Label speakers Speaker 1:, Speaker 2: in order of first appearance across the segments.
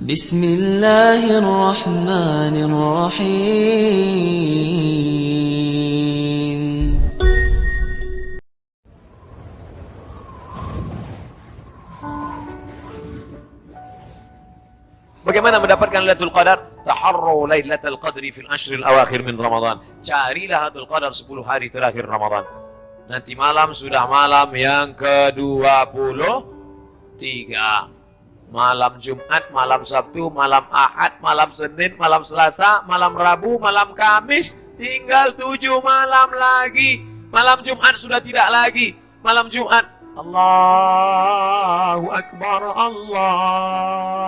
Speaker 1: بسم الله الرحمن الرحيم.
Speaker 2: Bagaimana mendapatkan Lailatul Qadar? Taharru Lailatul Qadri fil ashril awakhir min Ramadan. Carilah Lailatul Qadar 10 hari terakhir Ramadan. Nanti malam sudah malam yang ke-23. Malam Jumat, malam Sabtu, malam Ahad, malam Senin, malam Selasa, malam Rabu, malam Kamis. Tinggal 7 malam lagi. Malam Jumat sudah tidak lagi. Malam Jumat, Allahu Akbar, Allahu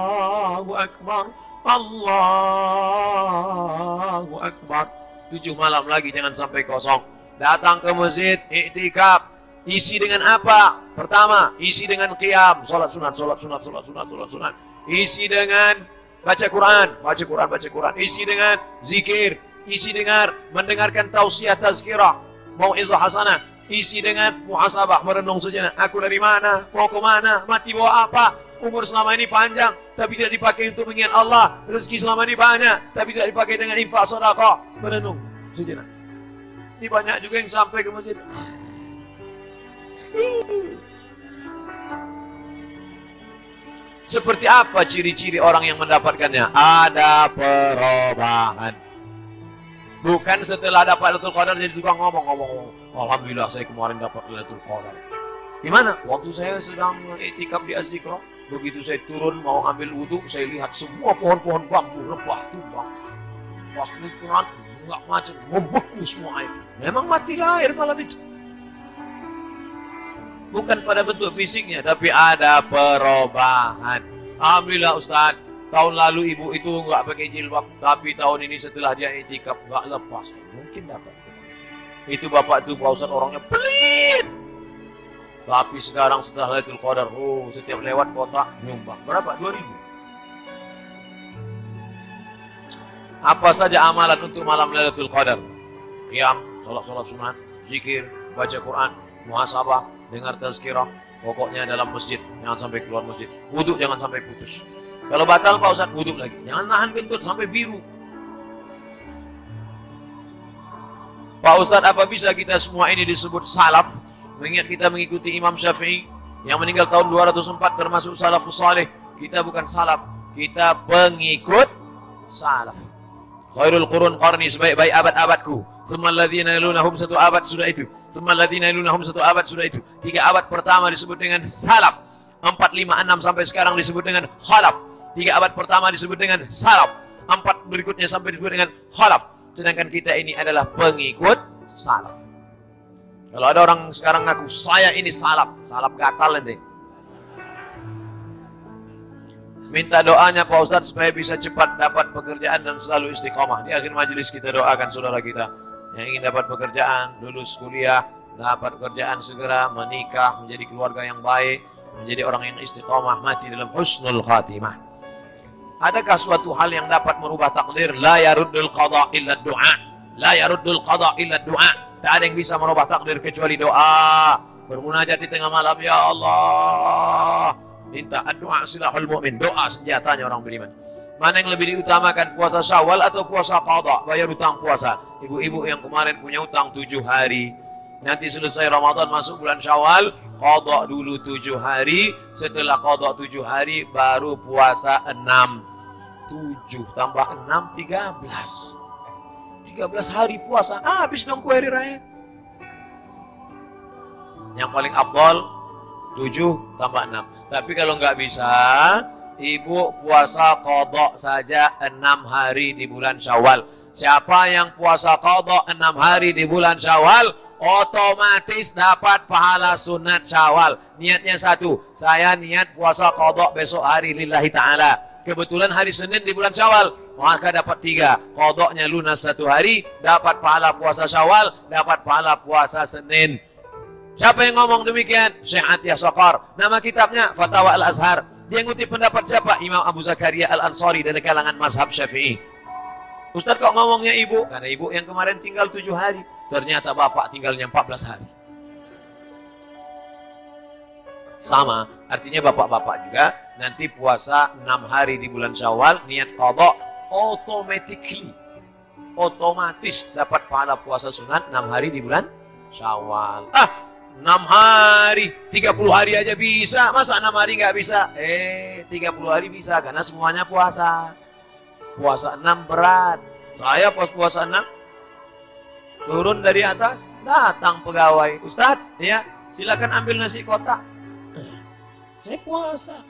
Speaker 2: Akbar, Allahu Akbar. 7 malam lagi, jangan sampai kosong. Datang ke masjid, iktikaf. Isi dengan apa? Pertama, isi dengan qiyam, salat sunat. Isi dengan baca Quran. Isi dengan zikir. Isi dengan mendengarkan tausiah tazkirah, mau'izah hasanah. Isi dengan muhasabah, merenung sejenak. Aku dari mana? Mau ke mana? Mati bawa apa? Umur selama ini panjang, tapi tidak dipakai untuk mengingat Allah. Rezeki selama ini banyak, tapi tidak dipakai dengan infak sedekah. Merenung sejenak. Ini banyak juga yang sampai ke masjid. Seperti apa ciri-ciri orang yang mendapatkannya? Ada perubahan. Bukan setelah dapat Lailatul Qadar jadi tukang ngomong. Alhamdulillah saya kemarin dapat Lailatul Qadar. Gimana? Waktu saya sedang iktikaf di Az-Zikra, begitu saya turun mau ambil wudu, saya lihat semua pohon-pohon bambu rebah tumbang. Pas mikiran enggak macet, membeku semua air. Memang matilah air malam itu. Bukan pada bentuk fisiknya, tapi ada perubahan. Alhamdulillah Ustaz, tahun lalu ibu itu nggak pakai jilbab, tapi tahun ini setelah dia iktikaf nggak lepas. Mungkin dapat. Itu bapak itu Pak Ustaz orangnya pelit. Tapi sekarang setelah Lailatul Qadar, setiap lewat kota nyumbang. Berapa? 2.000. Apa saja amalan untuk malam Lailatul Qadar? Qiyam, salat sunat, zikir, baca Quran, muhasabah, dengar tazkirah, pokoknya dalam masjid, jangan sampai keluar masjid. Wuduk jangan sampai putus. Kalau batal Pak Ustaz, wuduk lagi. Jangan nahan kentut sampai biru. Pak Ustaz, apa bisa kita semua ini disebut salaf? Mengingat kita mengikuti Imam Syafi'i yang meninggal tahun 204 termasuk salafus salih. Kita bukan salaf, kita pengikut salaf. Khairul qurun qarni, sebaik-baik abad-abadku. Semalladzina yalunahum, 1 abad sudah itu. Semalladzina yalunahum, 1 abad sudah itu. 3 abad pertama disebut dengan salaf. 4, 5, 6 sampai sekarang disebut dengan khalaf. 3 abad pertama disebut dengan salaf. 4 berikutnya sampai disebut dengan khalaf. Sedangkan kita ini adalah pengikut salaf. Kalau ada orang sekarang ngaku, saya ini salaf gatal nanti. Minta doanya Pak Ustadz supaya bisa cepat dapat pekerjaan dan selalu istiqomah. Di akhir majelis kita doakan saudara kita yang ingin dapat pekerjaan, lulus kuliah, dapat pekerjaan segera, menikah, menjadi keluarga yang baik, menjadi orang yang istiqomah, mati dalam husnul khatimah. Adakah suatu hal yang dapat merubah takdir? La yaruddul qada illa du'a. La yaruddul qada illa du'a. Tak ada yang bisa merubah takdir kecuali doa. Bermunajat di tengah malam, ya Allah. Minta doa silahul mu'min. Doa senjatanya orang beriman. Mana yang lebih diutamakan, puasa Syawal atau puasa qada? Bayar utang puasa. Ibu-ibu yang kemarin punya utang 7 hari. Nanti selesai Ramadan masuk bulan Syawal, qada dulu 7 hari. Setelah qada 7 hari baru puasa 6. 7 tambah 6, 13. 13 hari puasa. Habis dong kue hari raya. Yang paling afdal 7 tambah 6. Tapi kalau nggak bisa, ibu puasa qada saja 6 hari di bulan Syawal. Siapa yang puasa qada 6 hari di bulan Syawal, otomatis dapat pahala sunat Syawal. Niatnya satu, saya niat puasa qada besok hari lillahi ta'ala. Kebetulan hari Senin di bulan Syawal, maka dapat 3. Qadanya lunas 1 hari, dapat pahala puasa Syawal, dapat pahala puasa Senin. Siapa yang ngomong demikian? Syekh Atiyah Saqar. Nama kitabnya Fatawa Al-Azhar. Dia ngutip pendapat siapa? Imam Abu Zakaria Al-Ansari dari kalangan mazhab Syafi'i. Ustaz kok ngomongnya ibu? Karena ibu yang kemarin tinggal 7 hari. Ternyata bapak tinggalnya 14 hari. Sama, artinya bapak-bapak juga nanti puasa 6 hari di bulan Syawal, niat qadha, otomatis dapat pahala puasa sunat 6 hari di bulan Syawal. 6 hari, 30 hari aja bisa, masa 6 hari nggak bisa? 30 hari bisa, karena semuanya puasa. Puasa 6 berat. Saya pas puasa 6, turun dari atas, datang pegawai. Ustadz, ya, silakan ambil nasi kotak. Saya puasa.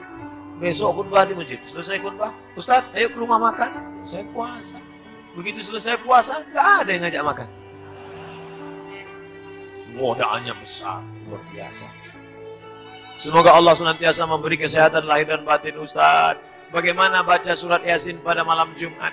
Speaker 2: Besok khutbah di masjid, selesai khutbah. Ustadz, ayo ke rumah makan. Saya puasa. Begitu selesai puasa, nggak ada yang ngajak makan. Godaannya besar, luar biasa. Semoga Allah senantiasa memberi kesehatan lahir dan batin Ustaz. Bagaimana baca surat Yasin pada malam Jumat?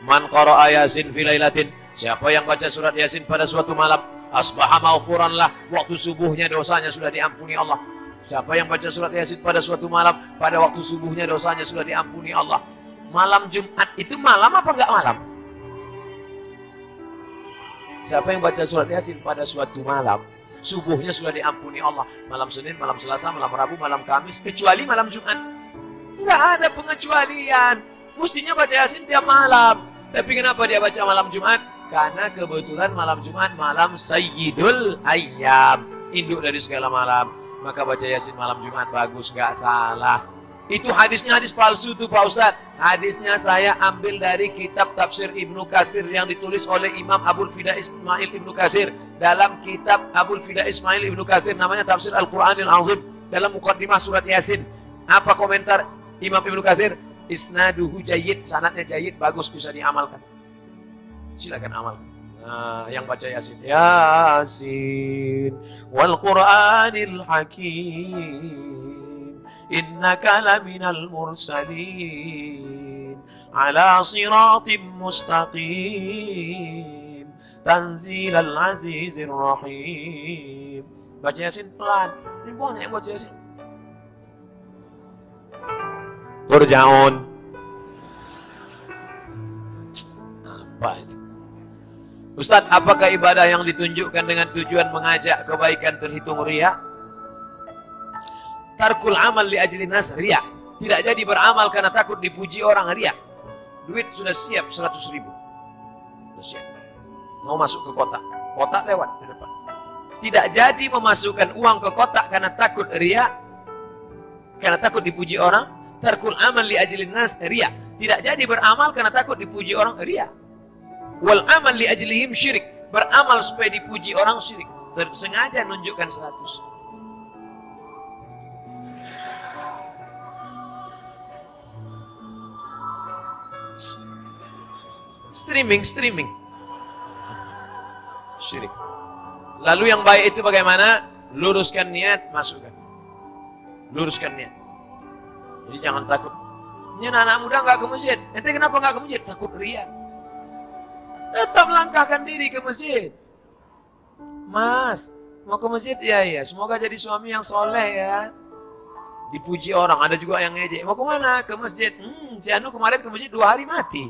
Speaker 2: Man qara'a Yasin fi lailatin. Siapa yang baca surat Yasin pada suatu malam, asbaha maghfuran lah. Waktu subuhnya dosanya sudah diampuni Allah. Siapa yang baca surat Yasin pada suatu malam, pada waktu subuhnya dosanya sudah diampuni Allah. Malam Jumat itu malam apa enggak malam? Siapa yang baca surat Yasin pada suatu malam, subuhnya sudah diampuni Allah. Malam Senin, malam Selasa, malam Rabu, malam Kamis, kecuali malam Jumat. Enggak ada pengecualian. Mestinya baca Yasin tiap malam. Tapi kenapa dia baca malam Jumat? Karena kebetulan malam Jumat malam Sayyidul Ayyam, induk dari segala malam. Maka baca Yasin malam Jumat bagus, enggak salah. Itu hadisnya hadis palsu tuh Pak Ustadz. Hadisnya saya ambil dari kitab tafsir Ibnu Katsir yang ditulis oleh Imam Abul Fida Ismail Ibnu Katsir. Dalam kitab Abul Fida Ismail Ibnu Katsir namanya Tafsir Al-Quranil Azim. Dalam muqaddimah surat Yasin. Apa komentar Imam Ibnu Katsir? Isnaduhu jayyid, sanadnya jayyid, bagus, bisa diamalkan. Silakan amalkan. Nah, yang baca Yasin. Yasin wal Qur'anil Hakim. Innaka laminal mursalin ala siratim mustaqim tanzilal azizir rahim. Baca Yasin pelan. Ini banyak yang baca Yasin. Turja'un. Apa itu? Ustaz, apakah ibadah yang ditunjukkan dengan tujuan mengajak kebaikan terhitung riya? Tarkul amal li ajli nas riya. Tidak jadi beramal karena takut dipuji orang, riya. Duit sudah siap 100.000. Sudah siap. Mau masuk ke kotak. Kotak lewat di depan. Tidak jadi memasukkan uang ke kotak karena takut riya. Karena takut dipuji orang. Tarkul amal li ajli nas riya. Tidak jadi beramal karena takut dipuji orang, riya. Wal amal li ajlihim syirik. Beramal supaya dipuji orang, syirik. Sengaja nunjukkan 100. Streaming. Syirik. Lalu yang baik itu bagaimana? Luruskan niat, masukkan. Luruskan niat. Jadi jangan takut. Ini anak muda nggak ke masjid. Ente kenapa nggak ke masjid? Takut riya. Tetap langkahkan diri ke masjid. Mas, mau ke masjid? Ya. Semoga jadi suami yang soleh ya. Dipuji orang. Ada juga yang ngejek. Mau kemana? Ke masjid. Si Anu kemarin ke masjid 2 hari mati.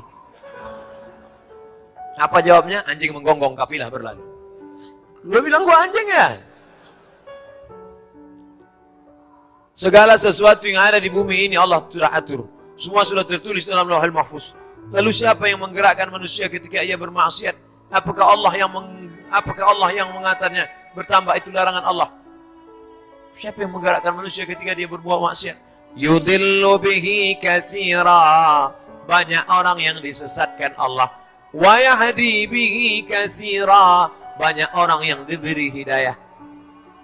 Speaker 2: Apa jawabnya? Anjing menggonggong, kafilah berlalu. Lu bilang gua anjing ya? Segala sesuatu yang ada di bumi ini Allah sudah atur. Semua sudah tertulis dalam Lauhul Mahfuz. Lalu siapa yang menggerakkan manusia ketika ia bermaksiat? Apakah Allah yang mengatarnya? Bertambah itu larangan Allah. Siapa yang menggerakkan manusia ketika dia berbuat maksiat? Yudillu bihi katsira. Banyak orang yang disesatkan Allah. Wa yahdi bihi katsira. Banyak orang yang diberi hidayah.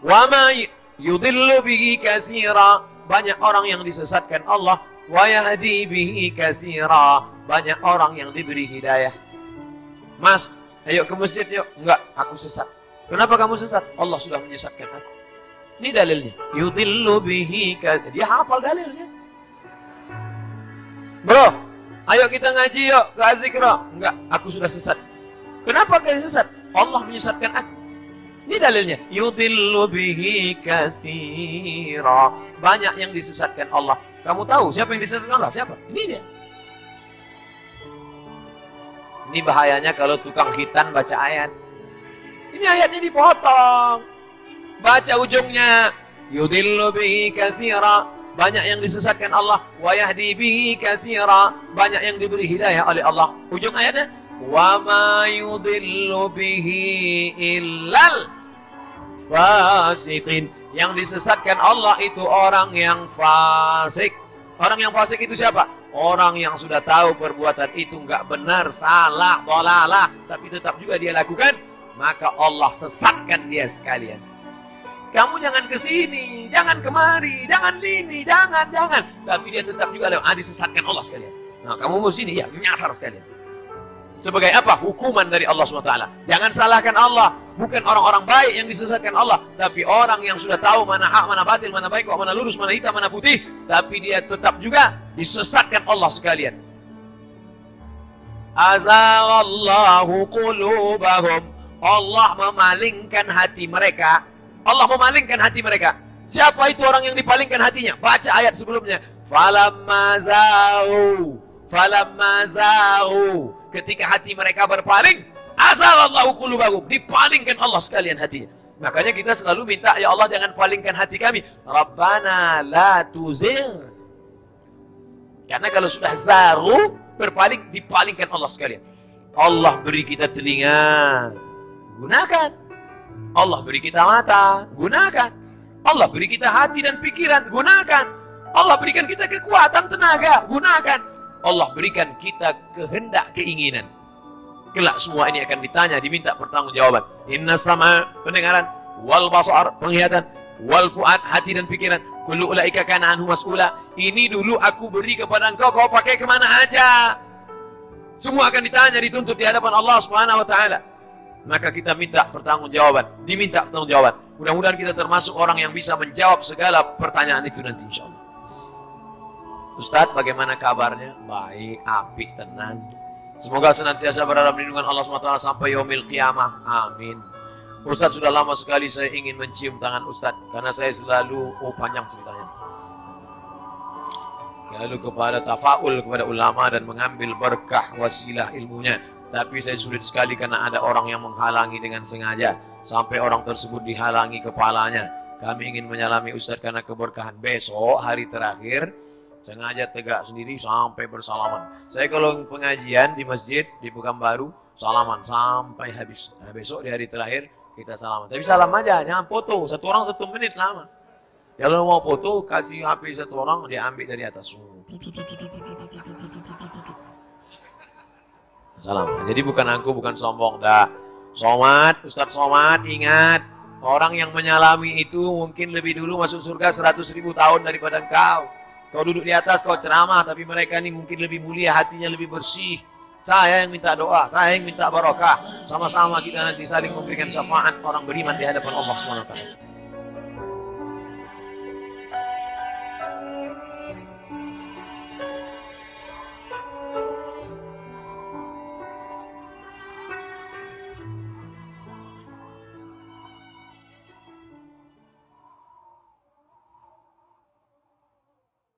Speaker 2: Wa ma yudillu bihi katsira. Banyak orang yang disesatkan Allah. Wa yahdi bihi katsira. Banyak orang yang diberi hidayah. Mas, ayo ke masjid yuk. Enggak, aku sesat. Kenapa kamu sesat? Allah sudah menyesatkan aku. Ini dalilnya. Yudillu bihi katsira. Dia hafal dalilnya. Bro, ayo kita ngaji yuk ke Azikra. Enggak, aku sudah sesat. Kenapa kau sesat? Allah menyesatkan aku. Ini dalilnya. Yudillu bihi katsira. Banyak yang disesatkan Allah. Kamu tahu siapa yang disesatkan Allah? Siapa? Ini dia. Ini bahayanya kalau tukang khitan baca ayat. Ini ayatnya dipotong. Baca ujungnya. yudillu bihi katsira, banyak yang disesatkan Allah, wa yahdi bihi katsira, banyak yang diberi hidayah oleh Allah. Ujung ayatnya, wa ma yudillu bihi illal fasiqin, yang disesatkan Allah itu orang yang fasik. Orang yang fasik itu siapa? Orang yang sudah tahu perbuatan itu enggak benar, salah, dhalalah, tapi tetap juga dia lakukan, maka Allah sesatkan dia sekalian. Kamu jangan ke sini, jangan kemari, jangan ini, jangan. Tapi dia tetap juga disesatkan Allah sekalian. Nah, kamu mau sini, ya nyasar sekalian. Sebagai apa? Hukuman dari Allah SWT. Jangan salahkan Allah. Bukan orang-orang baik yang disesatkan Allah, tapi orang yang sudah tahu mana hak, mana batil, mana baik, mana lurus, mana hitam, mana putih, tapi dia tetap juga disesatkan Allah sekalian. Azaghallahu qulubahum, Allah memalingkan hati mereka. Allah memalingkan hati mereka. Siapa itu orang yang dipalingkan hatinya? Baca ayat sebelumnya. Falamma zaghu, ketika hati mereka berpaling, azaghallahu qulubahum, dipalingkan Allah sekalian hatinya. Makanya kita selalu minta, ya Allah jangan palingkan hati kami. Rabbana la tuzigh. Karena kalau sudah zaghu, berpaling, dipalingkan Allah sekalian. Allah beri kita telinga, gunakan. Allah beri kita mata, gunakan. Allah beri kita hati dan pikiran, gunakan. Allah berikan kita kekuatan tenaga, gunakan. Allah berikan kita kehendak, keinginan. Kelak semua ini akan ditanya, diminta pertanggungjawaban. Inna sama, pendengaran, wal basar, penglihatan, wal fuad, hati dan pikiran. Kullu ulaika kana anhu mas'ula. Ini dulu aku beri kepada engkau, kau pakai kemana aja? Semua akan ditanya, dituntut di hadapan Allah Subhanahu wa taala. Maka kita minta pertanggungjawaban, diminta pertanggungjawaban. Mudah-mudahan kita termasuk orang yang bisa menjawab segala pertanyaan itu nanti insyaallah. Ustadz, bagaimana kabarnya? Baik, apik, tenang. Semoga senantiasa berada di lindungan Allah SWT sampai yaumil qiyamah. Amin. Ustadz, sudah lama sekali saya ingin mencium tangan Ustadz, karena saya selalu, panjang ceritanya, lalu kepada tafaul kepada ulama dan mengambil berkah wasilah ilmunya. Tapi saya sulit sekali karena ada orang yang menghalangi dengan sengaja, sampai orang tersebut dihalangi kepalanya. Kami ingin menyalami Ustadz karena keberkahan. Besok hari terakhir sengaja tegak sendiri sampai bersalaman. Saya kalau pengajian di masjid di Pekanbaru salaman sampai habis. Nah, besok di hari terakhir kita salaman. Tapi salam aja, jangan foto. Satu orang 1 menit lama. Kalau mau foto kasih HP satu orang, dia ambil dari atas. Salam. Jadi bukan aku, bukan sombong. Dah. Somad, Ustadz Somad, ingat. Orang yang menyalami itu mungkin lebih dulu masuk surga 100.000 tahun daripada engkau. Kau duduk di atas, kau ceramah, tapi mereka ini mungkin lebih mulia, hatinya lebih bersih. Saya yang minta doa, saya yang minta barokah. Sama-sama kita nanti saling memberikan syafaat orang beriman di hadapan Allah SWT.